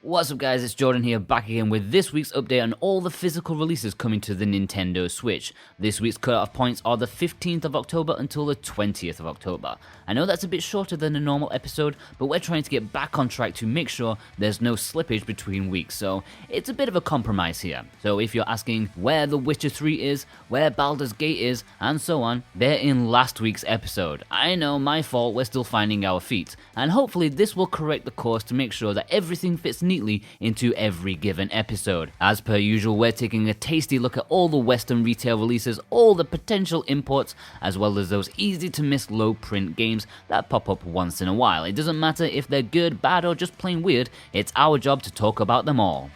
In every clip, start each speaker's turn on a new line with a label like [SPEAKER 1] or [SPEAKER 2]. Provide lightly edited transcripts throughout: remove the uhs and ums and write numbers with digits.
[SPEAKER 1] What's up guys, it's Jordan here, back again with this week's update on all the physical releases coming to the Nintendo Switch. This week's cut-off points are the 15th of October until the 20th of October. I know that's a bit shorter than a normal episode, but we're trying to get back on track to make sure there's no slippage between weeks, so it's a bit of a compromise here. So if you're asking where The Witcher 3 is, where Baldur's Gate is, and so on, they're in last week's episode. I know, my fault, we're still finding our feet, and hopefully this will correct the course to make sure that everything fits neatly into every given episode. As per usual, we're taking a tasty look at all the Western retail releases, all the potential imports, as well as those easy to miss low print games that pop up once in a while. It doesn't matter if they're good, bad, or just plain weird, it's our job to talk about them all.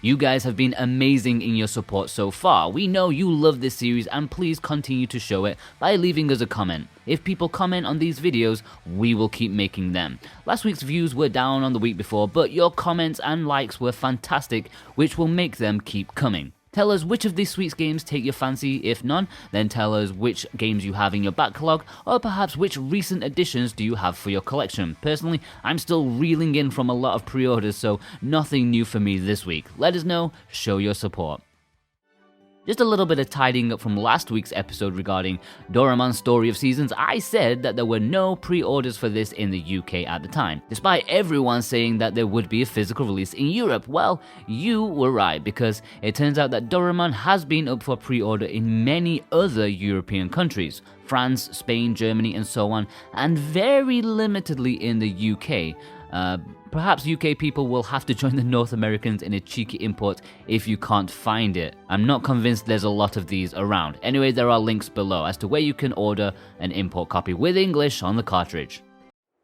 [SPEAKER 1] You guys have been amazing in your support so far. We know you love this series and please continue to show it by leaving us a comment. If people comment on these videos, we will keep making them. Last week's views were down on the week before, but your comments and likes were fantastic, which will make them keep coming. Tell us which of these sweet games take your fancy. If none, then tell us which games you have in your backlog, or perhaps which recent additions do you have for your collection. Personally, I'm still reeling in from a lot of pre-orders, so nothing new for me this week. Let us know, show your support. Just a little bit of tidying up from last week's episode regarding Doraemon Story of Seasons. I said that there were no pre-orders for this in the UK at the time, despite everyone saying that there would be a physical release in Europe. Well, you were right, because it turns out that Doraemon has been up for pre-order in many other European countries. France, Spain, Germany, and so on, and very limitedly in the UK. Perhaps UK people will have to join the North Americans in a cheeky import if you can't find it. I'm not convinced there's a lot of these around. Anyway, there are links below as to where you can order an import copy with English on the cartridge.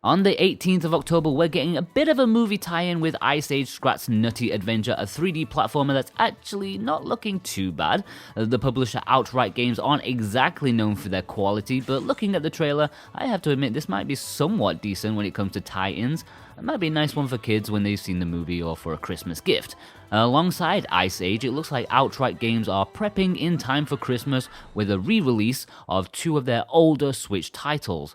[SPEAKER 1] On the 18th of October, we're getting a bit of a movie tie-in with Ice Age Scrat's Nutty Adventure, a 3D platformer that's actually not looking too bad. The publisher Outright Games aren't exactly known for their quality, but looking at the trailer, I have to admit this might be somewhat decent when it comes to tie-ins. It might be a nice one for kids when they've seen the movie or for a Christmas gift. Alongside Ice Age, it looks like Outright Games are prepping in time for Christmas with a re-release of two of their older Switch titles.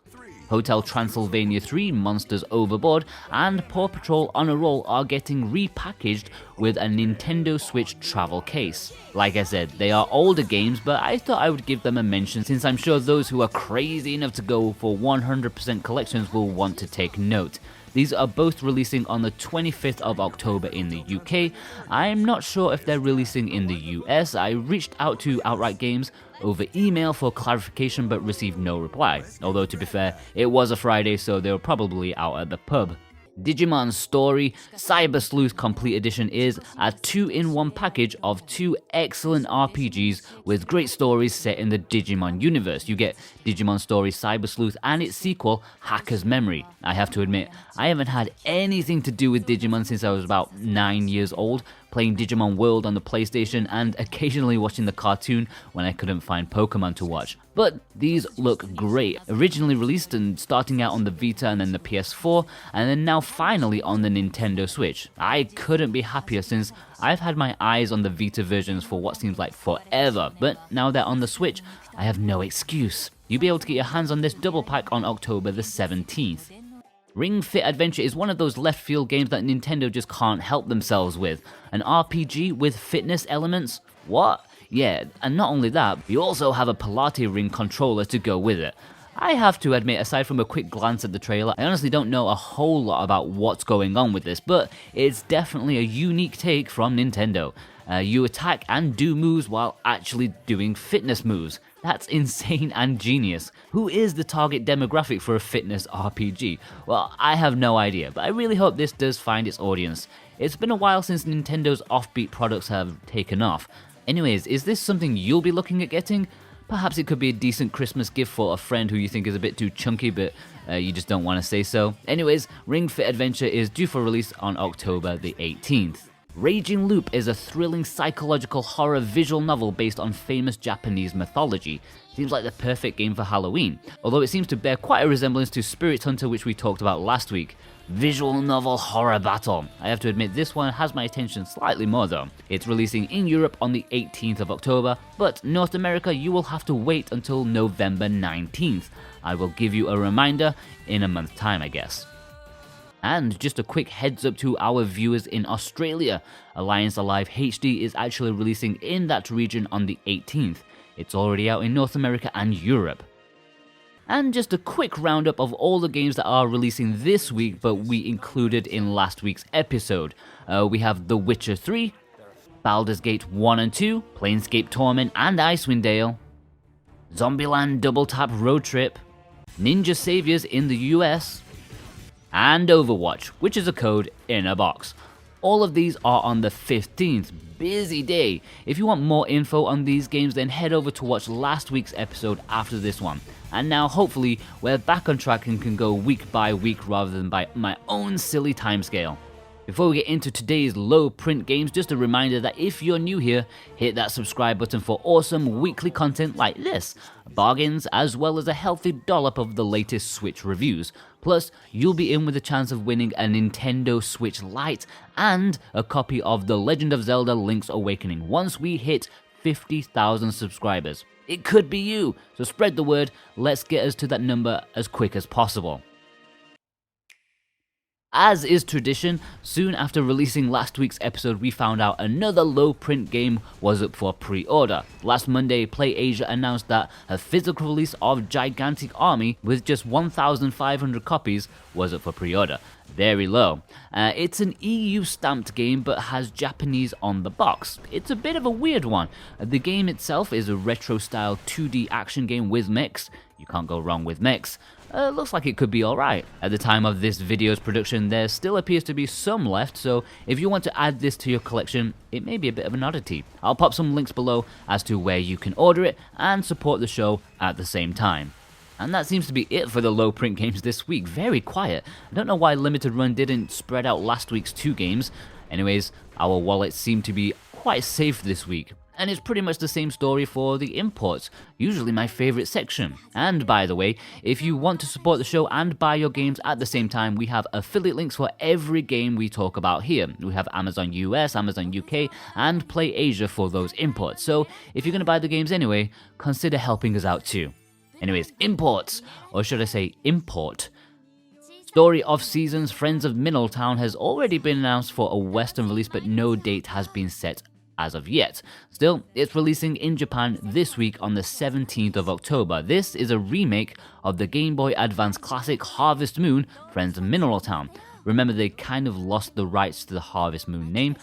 [SPEAKER 1] Hotel Transylvania 3, Monsters Overboard, and Paw Patrol on a Roll are getting repackaged with a Nintendo Switch travel case. Like I said, they are older games, but I thought I would give them a mention since I'm sure those who are crazy enough to go for 100% collections will want to take note. These are both releasing on the 25th of October in the UK. I'm not sure if they're releasing in the US. I reached out to Outright Games over email for clarification but received no reply. Although to be fair, it was a Friday, so they were probably out at the pub. Digimon Story Cyber Sleuth Complete Edition is a 2-in-1 package of two excellent RPGs with great stories set in the Digimon universe. You get Digimon Story Cyber Sleuth and its sequel, Hacker's Memory. I have to admit, I haven't had anything to do with Digimon since I was about 9 years old, playing Digimon World on the PlayStation and occasionally watching the cartoon when I couldn't find Pokemon to watch. But these look great. Originally released and starting out on the Vita and then the PS4, and then now finally on the Nintendo Switch. I couldn't be happier since I've had my eyes on the Vita versions for what seems like forever, but now they're on the Switch, I have no excuse. You'll be able to get your hands on this double pack on October the 17th. Ring Fit Adventure is one of those left field games that Nintendo just can't help themselves with. An RPG with fitness elements? What? Yeah, and not only that, you also have a Pilates ring controller to go with it. I have to admit, aside from a quick glance at the trailer, I honestly don't know a whole lot about what's going on with this, but it's definitely a unique take from Nintendo. You attack and do moves while actually doing fitness moves. That's insane and genius. Who is the target demographic for a fitness RPG? Well, I have no idea, but I really hope this does find its audience. It's been a while since Nintendo's offbeat products have taken off. Anyways, is this something you'll be looking at getting? Perhaps it could be a decent Christmas gift for a friend who you think is a bit too chunky, but you just don't want to say so. Anyways, Ring Fit Adventure is due for release on October the 18th. Raging Loop is a thrilling psychological horror visual novel based on famous Japanese mythology. Seems like the perfect game for Halloween, although it seems to bear quite a resemblance to Spirit Hunter, which we talked about last week. Visual novel horror battle. I have to admit this one has my attention slightly more though. It's releasing in Europe on the 18th of October, but North America you will have to wait until November 19th. I will give you a reminder in a month's time, I guess. And just a quick heads up to our viewers in Australia, Alliance Alive HD is actually releasing in that region on the 18th. It's already out in North America and Europe. And just a quick roundup of all the games that are releasing this week but we included in last week's episode. We have The Witcher 3, Baldur's Gate 1 and 2, Planescape Torment and Icewind Dale, Zombieland Double Tap Road Trip, Ninja Saviors in the US, and Overwatch, which is a code in a box. All of these are on the 15th. Busy day. If you want more info on these games, then head over to watch last week's episode after this one. And now hopefully we're back on track and can go week by week rather than by my own silly timescale. Before we get into today's low print games, just a reminder that if you're new here, hit that subscribe button for awesome weekly content like this, bargains as well as a healthy dollop of the latest Switch reviews. Plus, you'll be in with a chance of winning a Nintendo Switch Lite and a copy of The Legend of Zelda Link's Awakening once we hit 50,000 subscribers. It could be you, so spread the word, let's get us to that number as quick as possible. As is tradition, soon after releasing last week's episode, we found out another low print game was up for pre-order. Last Monday, PlayAsia announced that a physical release of Gigantic Army with just 1,500 copies was up for pre-order. Very low. It's an EU stamped game but has Japanese on the box. It's a bit of a weird one. The game itself is a retro style 2D action game with mechs. You can't go wrong with mechs. Looks like it could be alright. At the time of this video's production, there still appears to be some left, so if you want to add this to your collection, it may be a bit of an oddity. I'll pop some links below as to where you can order it and support the show at the same time. And that seems to be it for the low print games this week. Very quiet. I don't know why Limited Run didn't spread out last week's 2 games. Anyways, our wallets seem to be quite safe this week. And it's pretty much the same story for the imports, usually my favorite section. And by the way, if you want to support the show and buy your games at the same time, we have affiliate links for every game we talk about here. We have Amazon US, Amazon UK, and PlayAsia for those imports. So if you're going to buy the games anyway, consider helping us out too. Anyways, imports, or should I say import. Story of Seasons Friends of Middletown has already been announced for a Western release, but no date has been set as of yet. Still, it's releasing in Japan this week on the 17th of October. This is a remake of the Game Boy Advance classic Harvest Moon Friends of Middletown. Remember, they kind of lost the rights to the Harvest Moon name.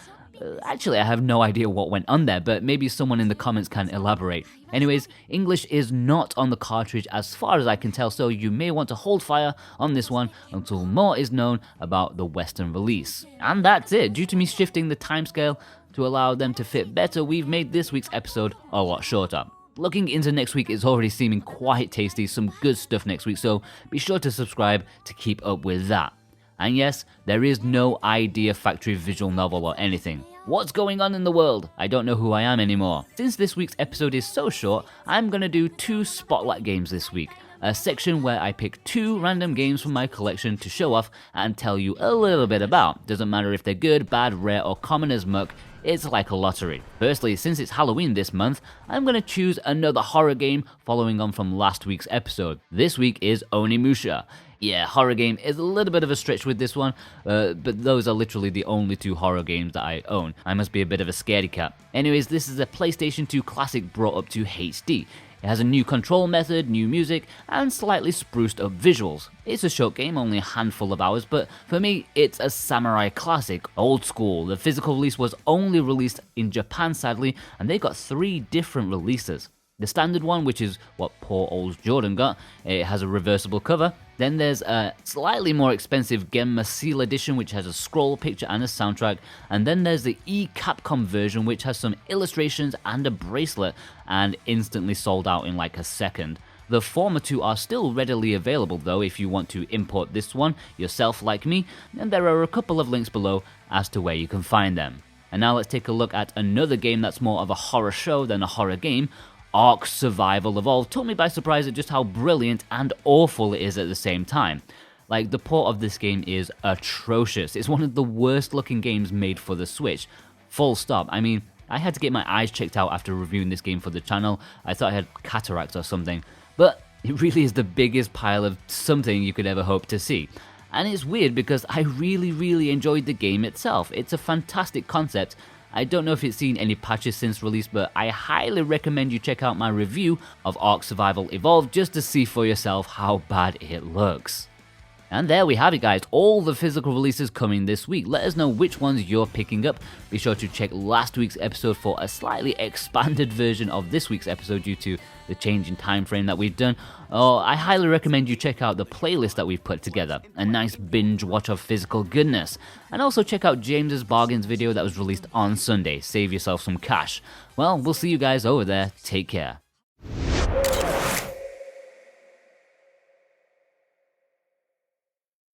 [SPEAKER 1] Actually, I have no idea what went on there, but maybe someone in the comments can elaborate. Anyways, English is not on the cartridge as far as I can tell, so you may want to hold fire on this one until more is known about the Western release. And that's it. Due to me shifting the timescale to allow them to fit better, we've made this week's episode a lot shorter. Looking into next week, it's already seeming quite tasty, some good stuff next week, so be sure to subscribe to keep up with that. And yes, there is no Idea Factory visual novel or anything. What's going on in the world? I don't know who I am anymore. Since this week's episode is so short, I'm gonna do 2 spotlight games this week. A section where I pick 2 random games from my collection to show off and tell you a little bit about. Doesn't matter if they're good, bad, rare, or common as muck, it's like a lottery. Firstly, since it's Halloween this month, I'm gonna choose another horror game following on from last week's episode. This week is Onimusha. Yeah, horror game is a little bit of a stretch with this one, but those are literally the only 2 horror games that I own. I must be a bit of a scaredy cat. Anyways, this is a PlayStation 2 classic brought up to HD. It has a new control method, new music, and slightly spruced up visuals. It's a short game, only a handful of hours, but for me, it's a samurai classic, old school. The physical release was only released in Japan, sadly, and they got 3 different releases. The standard one, which is what poor old Jordan got, it has a reversible cover. Then there's a slightly more expensive Genma Seal Edition, which has a scroll picture and a soundtrack. And then there's the Capcom version, which has some illustrations and a bracelet, and instantly sold out in like a second. The former 2 are still readily available though if you want to import this one yourself like me, and there are a couple of links below as to where you can find them. And now let's take a look at another game that's more of a horror show than a horror game. Ark Survival Evolved took me by surprise at just how brilliant and awful it is at the same time. Like, the port of this game is atrocious. It's one of the worst looking games made for the Switch. Full stop. I mean, I had to get my eyes checked out after reviewing this game for the channel. I thought I had cataracts or something. But it really is the biggest pile of something you could ever hope to see. And it's weird because I really enjoyed the game itself. It's a fantastic concept. I don't know if it's seen any patches since release, but I highly recommend you check out my review of Ark Survival Evolved just to see for yourself how bad it looks. And there we have it, guys, all the physical releases coming this week. Let us know which ones you're picking up. Be sure to check last week's episode for a slightly expanded version of this week's episode due to the change in time frame that we've done. I highly recommend you check out the playlist that we've put together. A nice binge watch of physical goodness. And also check out James's Bargains video that was released on Sunday. Save yourself some cash. Well, we'll see you guys over there. Take care.